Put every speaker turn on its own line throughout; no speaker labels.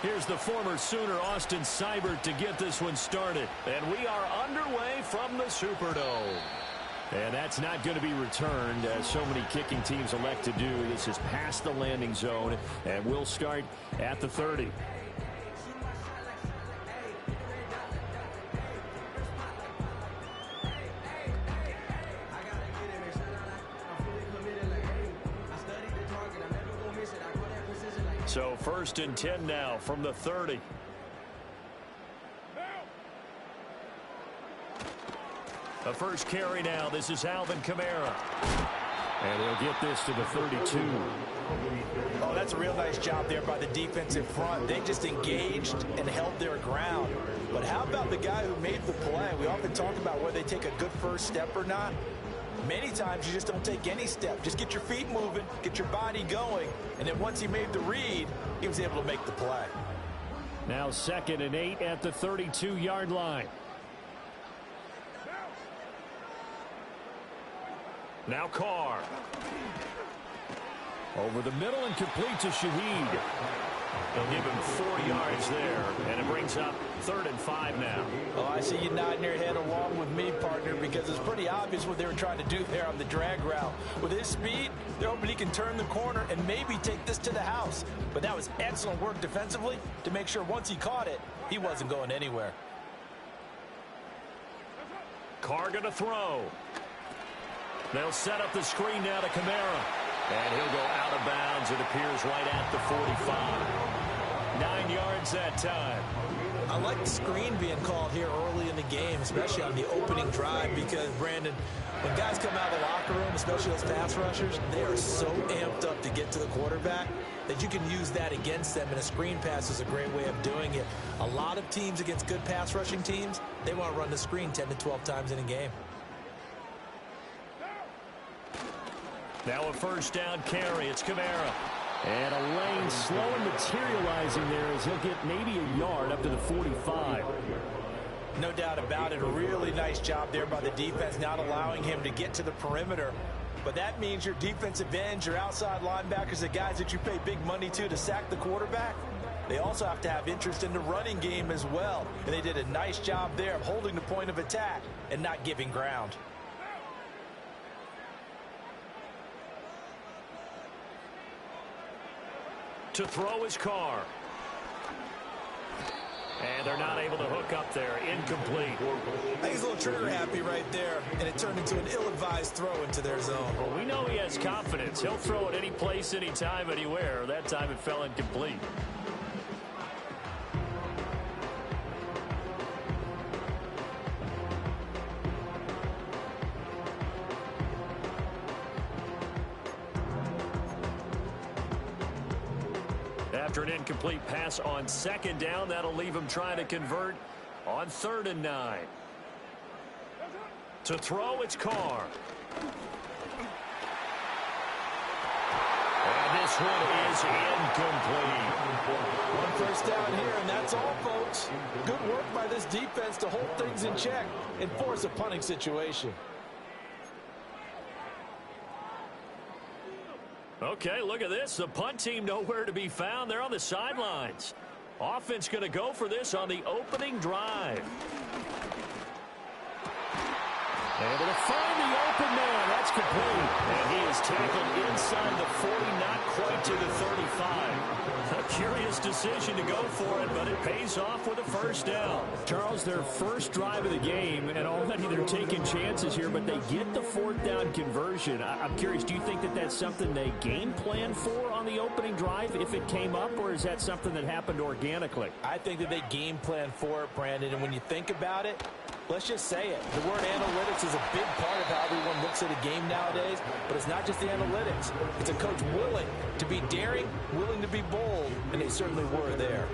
Here's the former Sooner, Austin Seibert, to get this one started. And we are underway from the Superdome. And that's not going to be returned, as so many kicking teams elect to do. This is past the landing zone, and we'll start at the 30. So 1st and 10 now from the 30. The first carry now. This is Alvin Kamara. And he'll get this to the 32.
Oh, that's a real nice job there by the defensive front. They just engaged and held their ground. But how about the guy who made the play? We often talk about whether they take a good first step or not. Many times you just don't take any step. Just get your feet moving, get your body going, and then once he made the read, he was able to make the play.
Now 2nd and 8 at the 32-yard line. Now Carr. Over the middle and complete to Shaheed. They'll give him 4 yards there, and it brings up 3rd and 5 now.
Oh, I see you nodding your head along with me, partner, because it's pretty obvious what they were trying to do there on the drag route. With his speed, they're hoping he can turn the corner and maybe take this to the house. But that was excellent work defensively to make sure once he caught it, he wasn't going anywhere.
Carr going to throw. They'll set up the screen now to Kamara. And he'll go out of bounds. It appears right at the 45. 9 yards that time.
I like the screen being called here early in the game, especially on the opening drive, because, Brandon, when guys come out of the locker room, especially those pass rushers, they are so amped up to get to the quarterback that you can use that against them, and a screen pass is a great way of doing it. A lot of teams against good pass rushing teams, they want to run the screen 10 to 12 times in a game.
Now a 1st down carry. It's Kamara. And a lane slow and materializing there as he'll get maybe a yard up to the 45.
No doubt about it. A really nice job there by the defense, not allowing him to get to the perimeter. But that means your defensive ends, your outside linebackers, the guys that you pay big money to sack the quarterback, they also have to have interest in the running game as well. And they did a nice job there of holding the point of attack and not giving ground.
To throw his Carr. And they're not able to hook up there. Incomplete.
I think he's a little trigger happy right there, and it turned into an ill-advised throw into their zone.
Well, we know he has confidence. He'll throw it any place, anytime, anywhere. That time it fell incomplete. After an incomplete pass on 2nd down, that'll leave him trying to convert on 3rd and 9. To throw, it's Carr. And this one is incomplete.
1 first down here, and that's all, folks. Good work by this defense to hold things in check and force a punting situation.
Okay, look at this. The punt team nowhere to be found. They're on the sidelines. Offense going to go for this on the opening drive. Able to find the open man. That's complete. And he is tackled inside the 40, not quite to the 35. A curious decision to go for it, but it pays off with a 1st down. Charles, their first drive of the game, and already they're taking chances here, but they get the 4th down conversion. I'm curious, do you think that that's something they game plan for on the opening drive if it came up, or is that something that happened organically?
I think that they game plan for it, Brandon, and when you think about it, let's just say it. The word analytics is a big part of how everyone looks at a game nowadays, but it's not just the analytics. It's a coach willing to be daring, willing to be bold, and they certainly were there.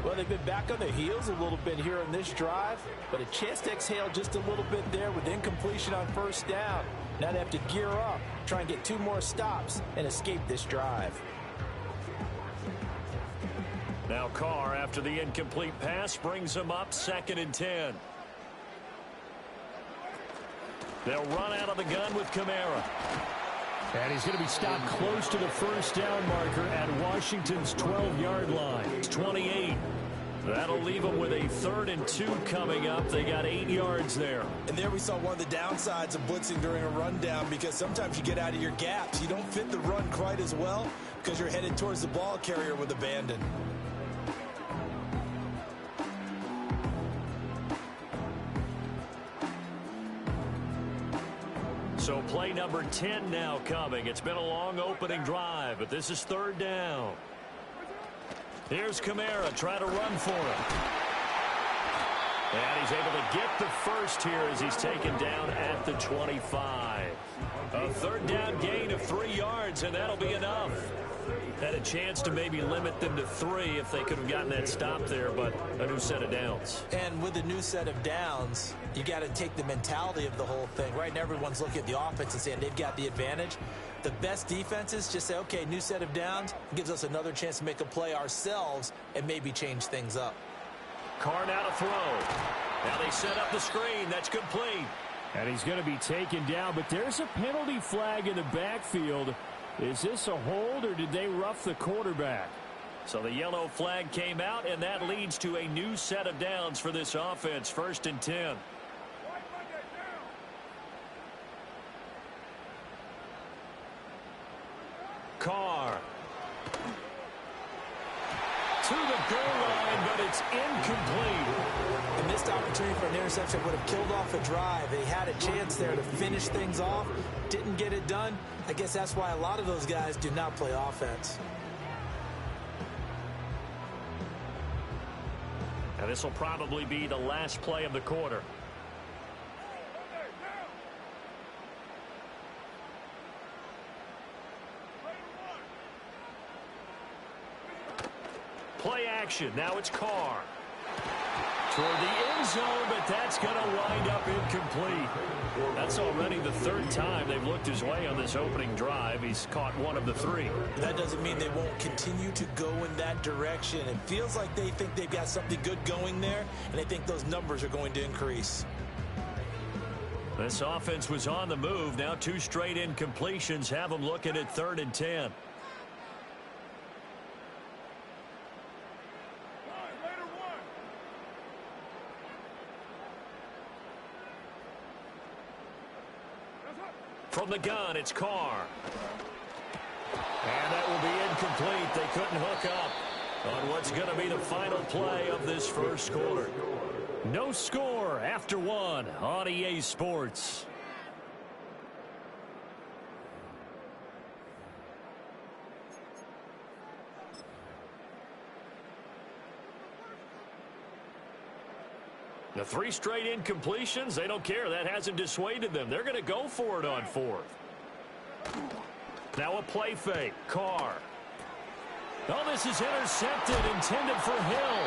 Well, they've been back on their heels a little bit here on this drive, but a chance to exhale just a little bit there with incompletion on 1st down. Now they have to gear up, try and get 2 more stops, and escape this drive.
Now Carr, after the incomplete pass, brings him up 2nd and 10. They'll run out of the gun with Kamara. And he's going to be stopped close to the first down marker at Washington's 12-yard line. It's 28. That'll leave them with a 3rd and 2 coming up. They got 8 yards there.
And there we saw one of the downsides of blitzing during a rundown, because sometimes you get out of your gaps. You don't fit the run quite as well because you're headed towards the ball carrier with abandon.
So play number 10 now coming. It's been a long opening drive, but this is 3rd down. Here's Kamara trying to run for it. And he's able to get the first here as he's taken down at the 25. A 3rd down gain of 3 yards, and that'll be enough. Had a chance to maybe limit them to 3 if they could have gotten that stop there, but a new set of downs.
And with a new set of downs, you got to take the mentality of the whole thing. Right now, everyone's looking at the offense and saying they've got the advantage. The best defenses just say, okay, new set of downs, gives us another chance to make a play ourselves and maybe change things up.
Carr now to throw. Now they set up the screen. That's complete. And he's going to be taken down, but there's a penalty flag in the backfield. Is this a hold, or did they rough the quarterback? So the yellow flag came out, and that leads to a new set of downs for this offense. 1st and 10. Carr. To the goal line, but it's incomplete.
A missed opportunity for an interception would have killed off a drive. They had a chance there to finish things off. Didn't get it done. I guess that's why a lot of those guys do not play offense.
And this will probably be the last play of the quarter. Play action. Now it's Carr. Toward the end zone, but that's going to wind up incomplete. That's already the 3rd time they've looked his way on this opening drive. He's caught 1 of the 3.
That doesn't mean they won't continue to go in that direction. It feels like they think they've got something good going there, and they think those numbers are going to increase.
This offense was on the move. Now 2 straight incompletions have them looking at 3rd and 10. From the gun, it's Carr. And that will be incomplete. They couldn't hook up on what's going to be the final play of this first quarter. No score after 1 on EA Sports. The 3 straight incompletions, they don't care. That hasn't dissuaded them. They're going to go for it on 4th. Now a play fake. Carr. Oh, this is intercepted, intended for Hill.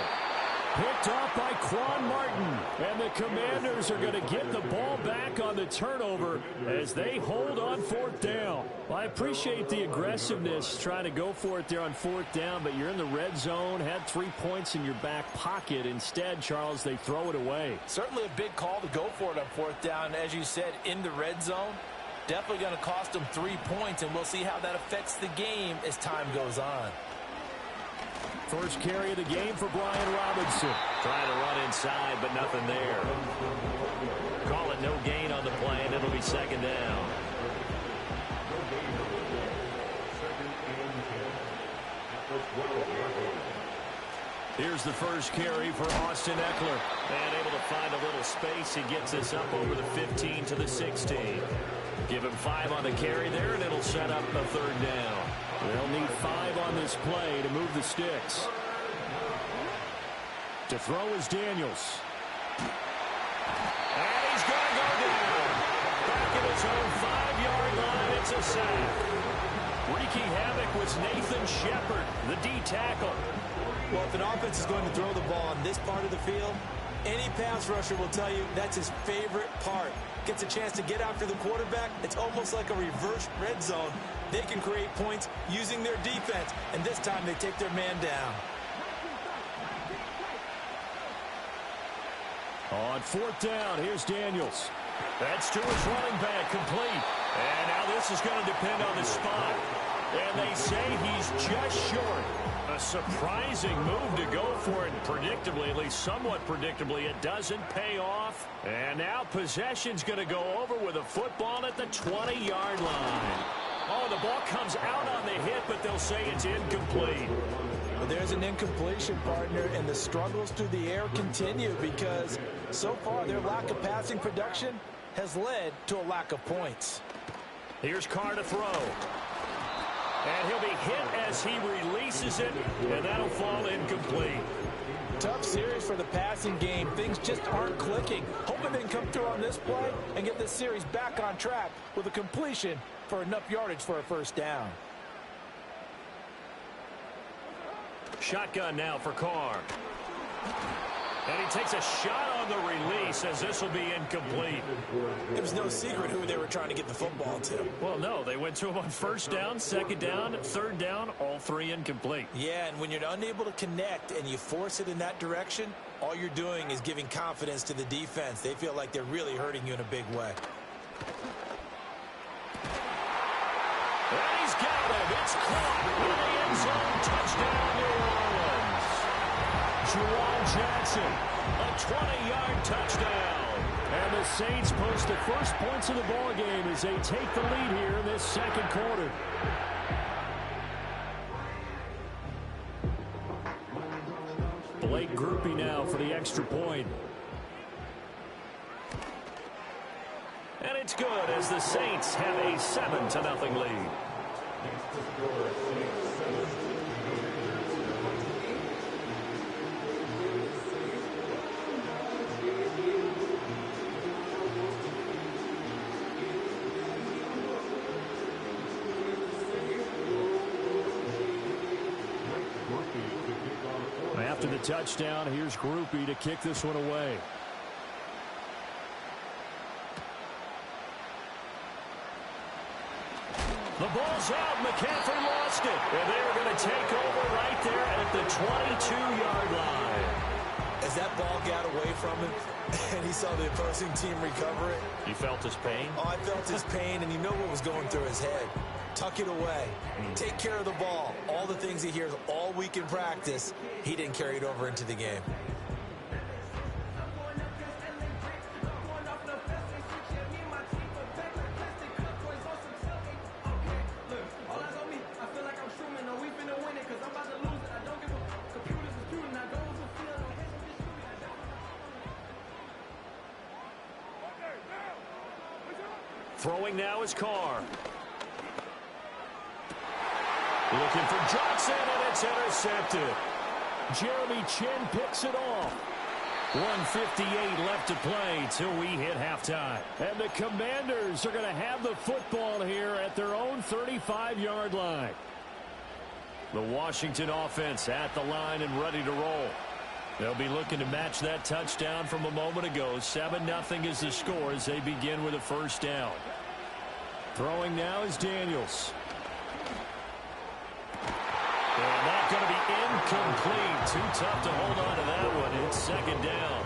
Picked off by Quan Martin. And the Commanders are going to get the ball back on the turnover as they hold on 4th down. Well, I appreciate the aggressiveness trying to go for it there on 4th down, but you're in the red zone, had 3 points in your back pocket. Instead, Charles, they throw it away.
Certainly a big call to go for it on 4th down. As you said, in the red zone, definitely going to cost them 3 points, and we'll see how that affects the game as time goes on.
First carry of the game for Brian Robinson. Trying to run inside, but nothing there. Call it no gain on the play, and it'll be 2nd down. Here's the first carry for Austin Eckler. And able to find a little space. He gets this up over the 15 to the 16. Give him 5 on the carry there, and it'll set up a 3rd down. They'll need 5 on this play to move the sticks. To throw is Daniels. And he's going to go down. Back at his own 5-yard line, it's a sack. Wreaking havoc was Nathan Shepard, the D tackle.
Well, if an offense is going to throw the ball on this part of the field, any pass rusher will tell you that's his favorite part. Gets a chance to get after the quarterback. It's almost like a reverse red zone. They can create points using their defense, and this time they take their man down.
On 4th down, here's Daniels. That's to his running back, complete. And now this is going to depend on the spot. And they say he's just short. A surprising move to go for it. Predictably, at least somewhat predictably, it doesn't pay off. And now possession's going to go over with a football at the 20-yard line. Oh, the ball comes out on the hit, but they'll say it's incomplete.
Well, there's an incompletion, partner, and the struggles through the air continue because so far their lack of passing production has led to a lack of points.
Here's Carr to throw. And he'll be hit as he releases it, and that'll fall incomplete.
Tough series for the passing game. Things just aren't clicking. Hoping they can come through on this play and get this series back on track with a completion for enough yardage for a first down.
Shotgun now for Carr. And he takes a shot on the release as this will be incomplete.
It was no secret who they were trying to get the football to.
Well, no, they went to him on first down, second down, third down, all three incomplete.
Yeah, and when you're unable to connect and you force it in that direction, all you're doing is giving confidence to the defense. They feel like they're really hurting you in a big way.
And he's got him. It's caught in the end zone. Touchdown, New Orleans. Juwan Jackson, a 20-yard touchdown. And the Saints post the first points of the ball game as they take the lead here in this second quarter. Blake Groupie now for the extra point. And it's good as the Saints have a 7-0 lead. After the touchdown, here's Groupie to kick this one away. The ball's out. McCaffrey lost it. And they're going to take over right there at the 22-yard line.
As that ball got away from him and he saw the opposing team recover it.
You felt his pain?
Oh, I felt his pain, and you know what was going through his head. Tuck it away. Take care of the ball. All the things he hears all week in practice, he didn't carry it over into the game.
Throwing now is Carr. Looking for Johnson, and it's intercepted. Jeremy Chin picks it off. 1:58 left to play till we hit halftime. And the Commanders are going to have the football here at their own 35-yard line. The Washington offense at the line and ready to roll. They'll be looking to match that touchdown from a moment ago. 7-0 is the score as they begin with a first down. Throwing now is Daniels. And that's going to be incomplete. Too tough to hold on to that one. It's second down.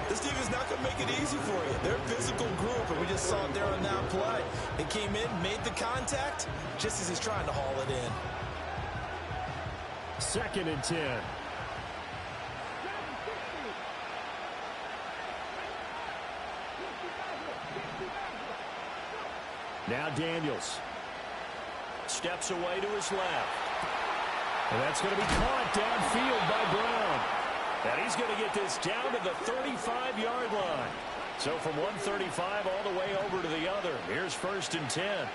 This team is not going to make it easy for you. They're a physical group, and we just saw it there on that play. They came in, made the contact, just as he's trying to haul it in.
2nd and 10. Now Daniels steps away to his left. And that's going to be caught downfield by Brown. And he's going to get this down to the 35-yard line. So from 135 all the way over to the other. Here's 1st and 10.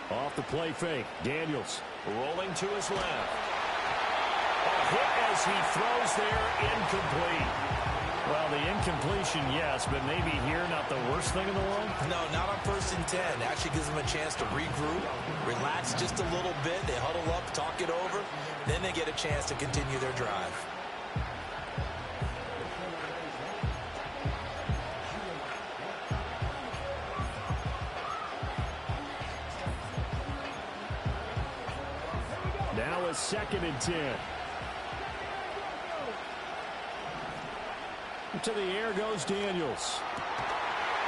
Off the play fake. Daniels rolling to his left. A hit as he throws there, incomplete. Well, the incompletion, yes, but maybe here not the worst thing in the world?
No, not on 1st and 10. Actually gives them a chance to regroup, relax just a little bit. They huddle up, talk it over. Then they get a chance to continue their drive.
Now a 2nd and 10. To the air goes Daniels.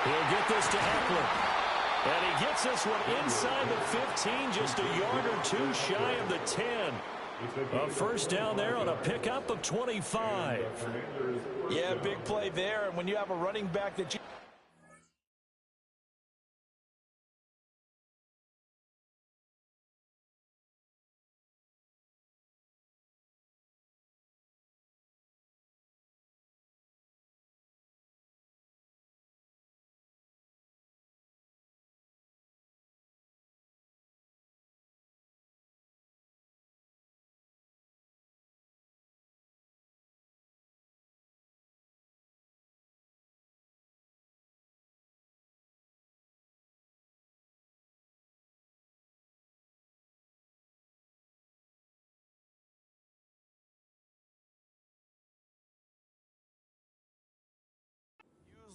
He'll get this to Eckler. And he gets this one inside the 15, just a yard or two shy of the 10. A first down there on a pickup of 25.
Yeah, big play there. And when you have a running back that you...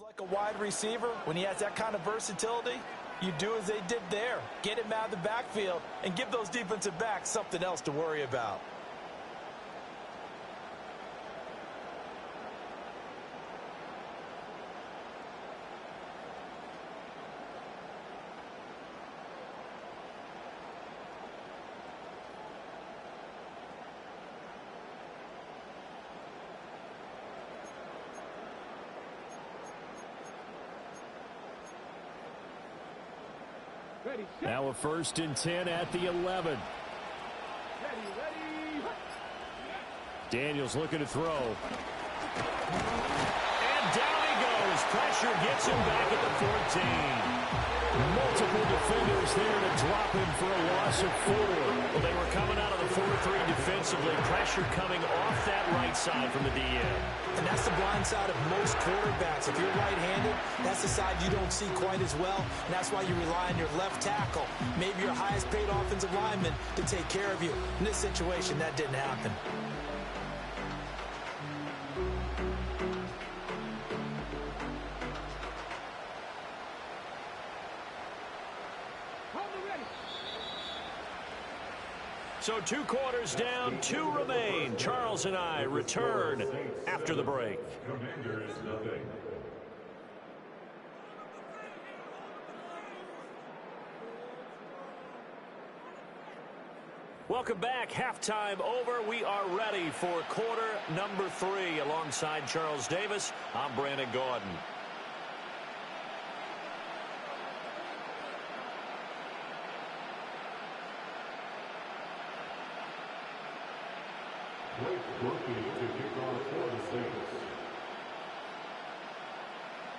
like a wide receiver, when he has that kind of versatility, you do as they did there. Get him out of the backfield and give those defensive backs something else to worry about.
Now a 1st and 10 at the 11. Daniels looking to throw. And down he goes. Pressure gets him back at the 14. Multiple defenders there to drop him for a loss of 4. Well, they were coming out of the 4-3 defensively. Pressure coming off that right side from the DN.
And that's the blind side of most quarterbacks. If you're right-handed, that's the side you don't see quite as well. And that's why you rely on your left tackle, maybe your highest-paid offensive lineman, to take care of you. In this situation, that didn't happen.
So 2 quarters down, 2 remain. Charles and I return after the break. Welcome back. Halftime over. We are ready for quarter number 3. Alongside Charles Davis, I'm Brandon Gordon.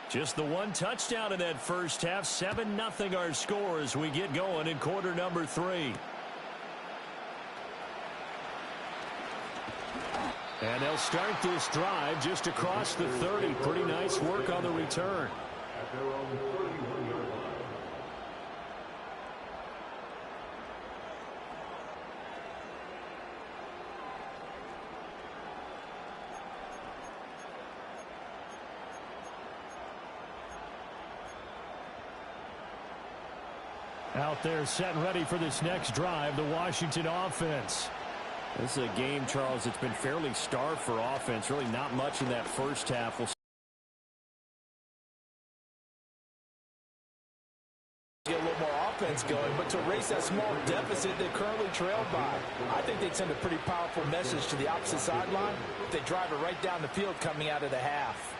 Just the 1 touchdown in that first half. 7-0 our score as we get going in quarter number 3. And they'll start this drive just across the 30. Pretty nice work on the return. Out there set and ready for this next drive, the Washington offense. This is a game, Charles, it's been fairly starved for offense. Really not much in that first half. We'll
get a little more offense going, but to erase that small deficit they currently trailed by, I think they'd send a pretty powerful message to the opposite sideline if they drive it right down the field coming out of the half.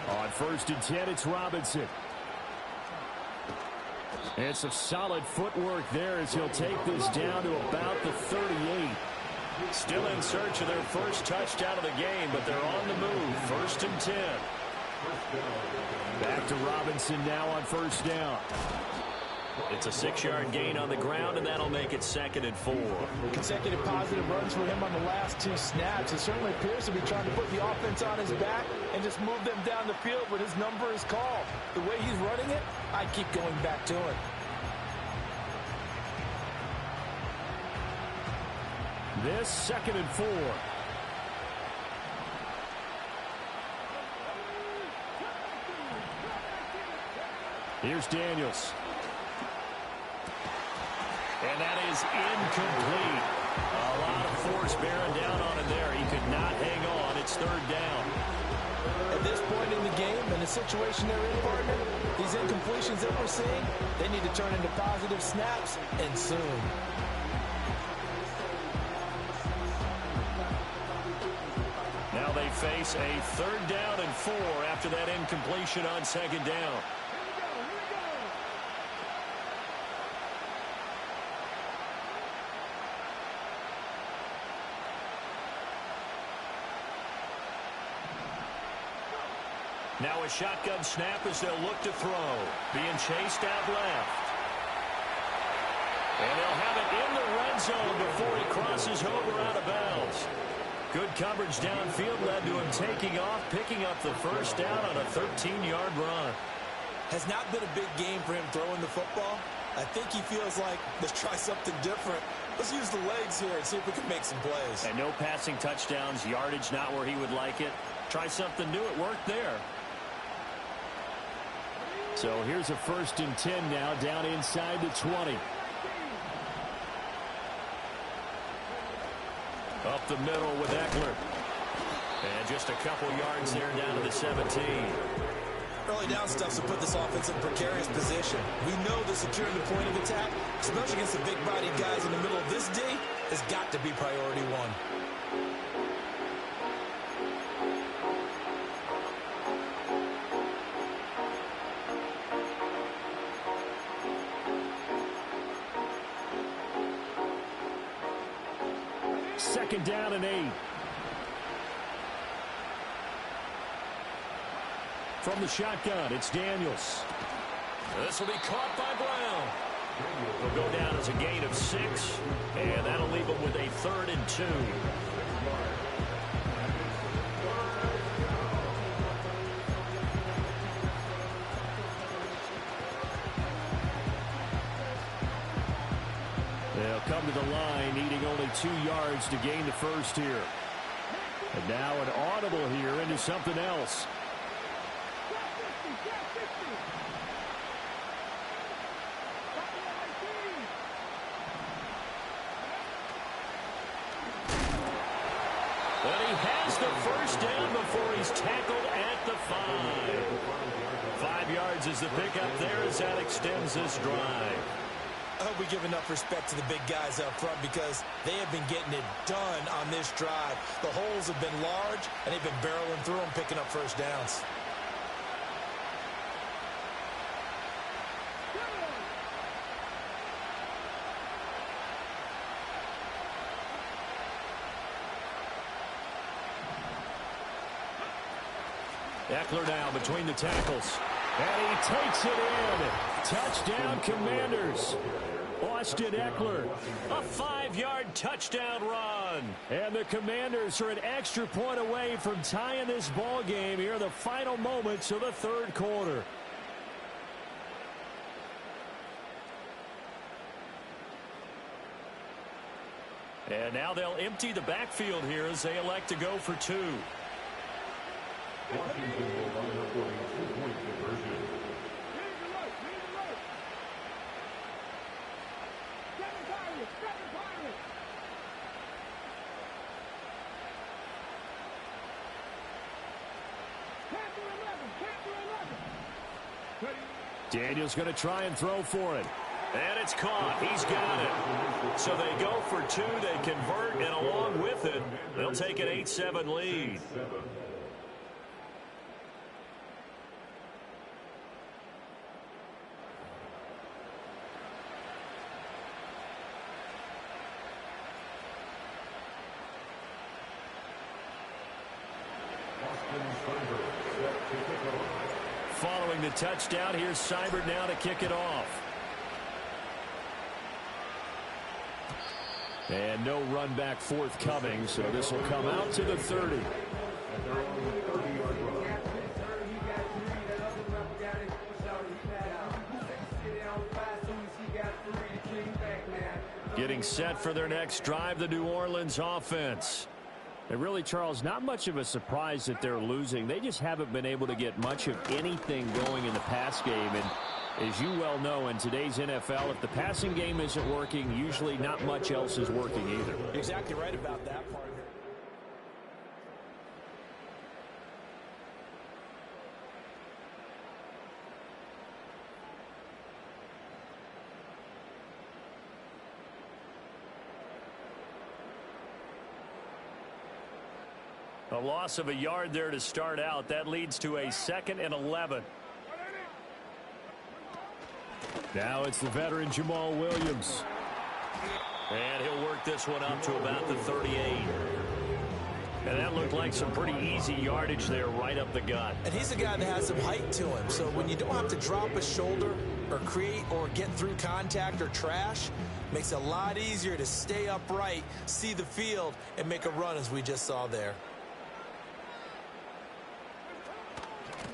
On 1st and 10, it's Robinson. And some solid footwork there as he'll take this down to about the 38. Still in search of their first touchdown of the game, but they're on the move. 1st and 10. Back to Robinson now on 1st down. It's a 6-yard gain on the ground, and that'll make it 2nd and 4.
Consecutive positive runs for him on the last 2 snaps. It certainly appears to be trying to put the offense on his back and just move them down the field when his number is called. The way he's running it, I keep going back to it.
This 2nd and 4. Here's Daniels. And that is incomplete. A lot of force bearing down on him there. He could not hang on. It's 3rd down.
At this point in the game, in the situation they're in, partner, these incompletions that we're seeing, they need to turn into positive snaps, and soon.
Now they face a 3rd down and 4 after that incompletion on 2nd down. Now a shotgun snap as they'll look to throw. Being chased out left. And they'll have it in the red zone before he crosses over out of bounds. Good coverage downfield led to him taking off, picking up the 1st down on a 13-yard run.
Has not been a big game for him throwing the football. I think he feels like, let's try something different. Let's use the legs here and see if we can make some plays.
And no passing touchdowns, yardage not where he would like it. Try something new. It worked there. So here's a 1st and 10 now, down inside the 20. Up the middle with Eckler. And just a couple yards there down to the 17.
Early down stuff to put this offense in a precarious position. We know that securing the point of attack, especially against the big-bodied guys in the middle of this D, has got to be priority one.
Second down and 8. From the shotgun, it's Daniels. This will be caught by Brown. He'll go down as a gain of 6, and that'll leave him with a 3rd and 2. They'll come to the line, needing only 2 yards to gain the 1st here. And now an audible here into something else. But he has the 1st down before he's tackled at the 5. 5 yards is the pickup there as that extends this drive.
I hope we give enough respect to the big guys up front because they have been getting it done on this drive. The holes have been large, and they've been barreling through them, picking up 1st downs.
Eckler now between the tackles. And he takes it in. Touchdown, Commanders. Austin Eckler, a 5-yard touchdown run. And the Commanders are an extra point away from tying this ball game here in the final moments of the 3rd quarter. And now they'll empty the backfield here as they elect to go for 2.
Washington will run reporting 2-point conversion.
Daniels going to try and throw for it. And it's caught. He's got it. So they go for 2. They convert, and along with it, they'll take an 8-7 lead. Following the touchdown, here's Seibert now to kick it off. And no run back forthcoming, so this will come out to the 30. Getting set for their next drive, the New Orleans offense.
And really, Charles, not much of a surprise that they're losing. They just haven't been able to get much of anything going in the pass game. And as you well know, in today's NFL, if the passing game isn't working, usually not much else is working either.
You're exactly right about that part.
A loss of a yard there to start out. That leads to a 2nd and 11.
Now it's the veteran Jamal Williams.
And he'll work this one up to about the 38. And that looked like some pretty easy yardage there right up the gut.
And he's a guy that has some height to him. So when you don't have to drop a shoulder or create or get through contact or trash, makes it a lot easier to stay upright, see the field, and make a run as we just saw there.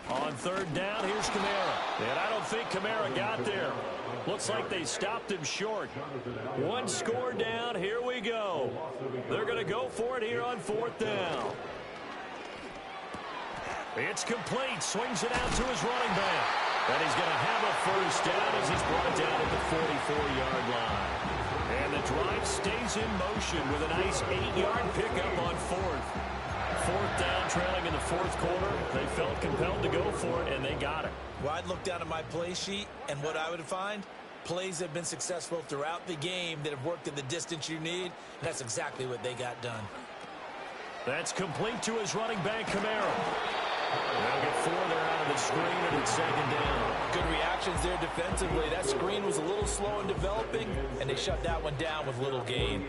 On 3rd down, here's Kamara. And I don't think Kamara got there. Looks like they stopped him short. 1 score down. Here we go. They're going to go for it here on 4th down. It's complete. Swings it out to his running back. And he's going to have a 1st down as he's brought down at the 44-yard line. And the drive stays in motion with a nice 8-yard pickup on 4th. 4th down, trailing in the 4th quarter. They felt compelled to go for it, and they got it.
Well, I'd look down at my play sheet, and what I would find, plays have been successful throughout the game that have worked in the distance you need, and that's exactly what they got done.
That's complete to his running back, Kamara. They'll get 4 there out of the screen, and it's 2nd down.
Good reactions there defensively. That screen was a little slow in developing, and they shut that one down with little gain.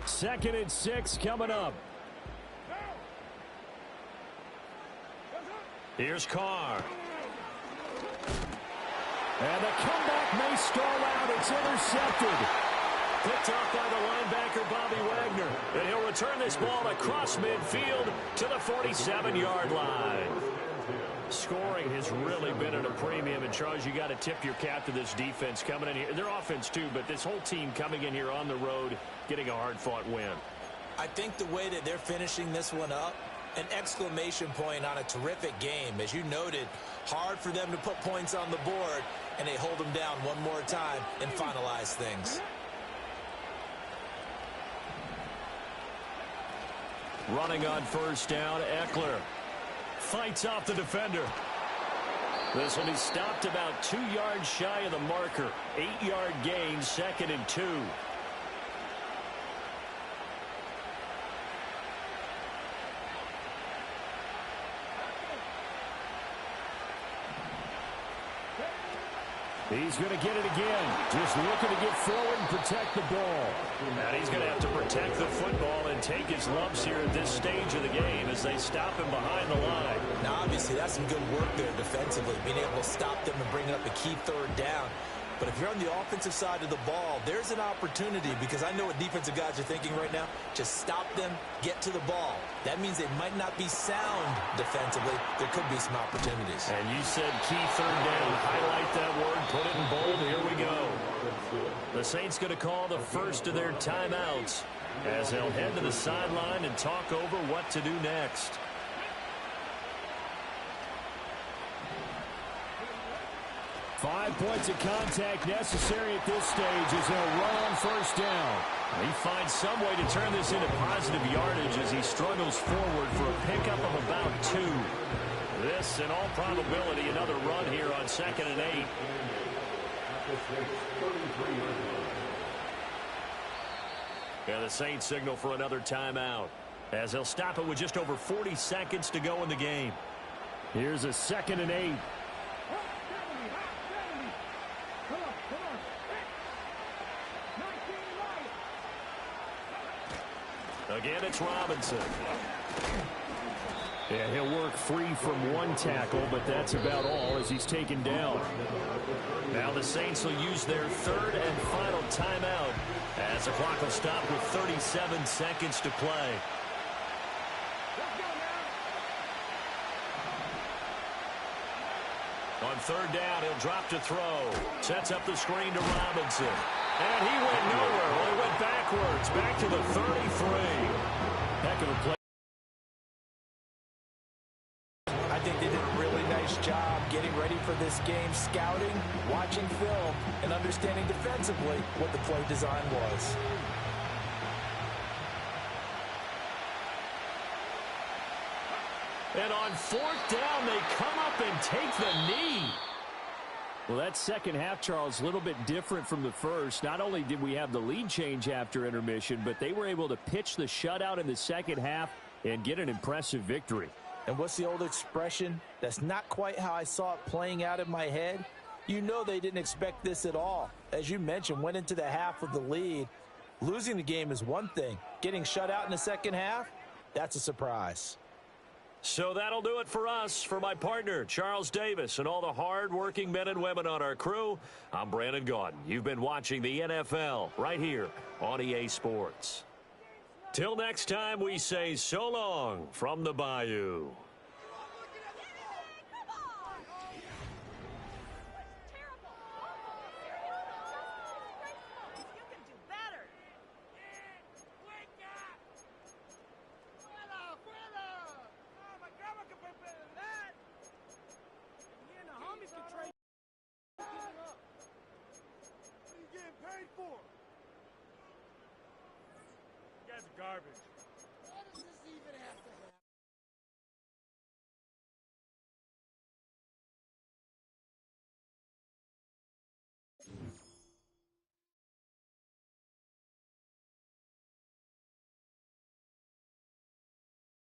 Second and 6 coming up.
Here's Carr.
And the comeback may stall out. It's intercepted.
Picked off by the linebacker, Bobby Wagner. And he'll return this ball across midfield to the 47-yard line. Scoring has really been at a premium. And, Charles, you got to tip your cap to this defense coming in here. Their offense, too, but this whole team coming in here on the road, getting a hard-fought win.
I think the way that they're finishing this one up, an exclamation point on a terrific game. As you noted, hard for them to put points on the board, and they hold them down one more time and finalize things.
Running on 1st down, Eckler fights off the defender. This one, he stopped about 2 yards shy of the marker. 8-yard gain, 2nd and 2.
He's going to get it again. Just looking to get forward and protect the ball.
And he's going to have to protect the football and take his lumps here at this stage of the game as they stop him behind the line.
Now, obviously, that's some good work there defensively, being able to stop them and bring up a key 3rd down. But if you're on the offensive side of the ball, there's an opportunity, because I know what defensive guys are thinking right now. Just stop them, get to the ball. That means they might not be sound defensively. There could be some opportunities.
And you said key 3rd down. Highlight that word, put it in bold. Here we go. The Saints going to call the first of their timeouts as they'll head to the sideline and talk over what to do next.
Five points of contact necessary at this stage as they'll run on 1st down.
He finds some way to turn this into positive yardage as he struggles forward for a pickup of about 2. This, in all probability, another run here on 2nd and 8. And the Saints signal for another timeout as they'll stop it with just over 40 seconds to go in the game.
Here's a 2nd and 8.
Again, it's Robinson.
Yeah, he'll work free from 1 tackle, but that's about all as he's taken down.
Now the Saints will use their 3rd and final timeout as the clock will stop with 37 seconds to play. On third down, he'll drop to throw. Sets up the screen to Robinson. And he went nowhere. Well, he went backwards, back to the 33. Heck of a play.
I think they did a really nice job getting ready for this game, scouting, watching film, and understanding defensively what the play design was.
And on fourth down, they come up and take the knee.
Well, that second half, Charles, a little bit different from the first. Not only did we have the lead change after intermission, but they were able to pitch the shutout in the second half and get an impressive victory.
And what's the old expression? That's not quite how I saw it playing out in my head. You know they didn't expect this at all. As you mentioned, went into the half with the lead. Losing the game is one thing. Getting shut out in the second half, that's a surprise.
So that'll do it for us. For my partner, Charles Davis, and all the hard-working men and women on our crew, I'm Brandon Gaudin. You've been watching the NFL right here on EA Sports. Till next time, we say so long from the Bayou.
Garbage.
Why does this even have to happen?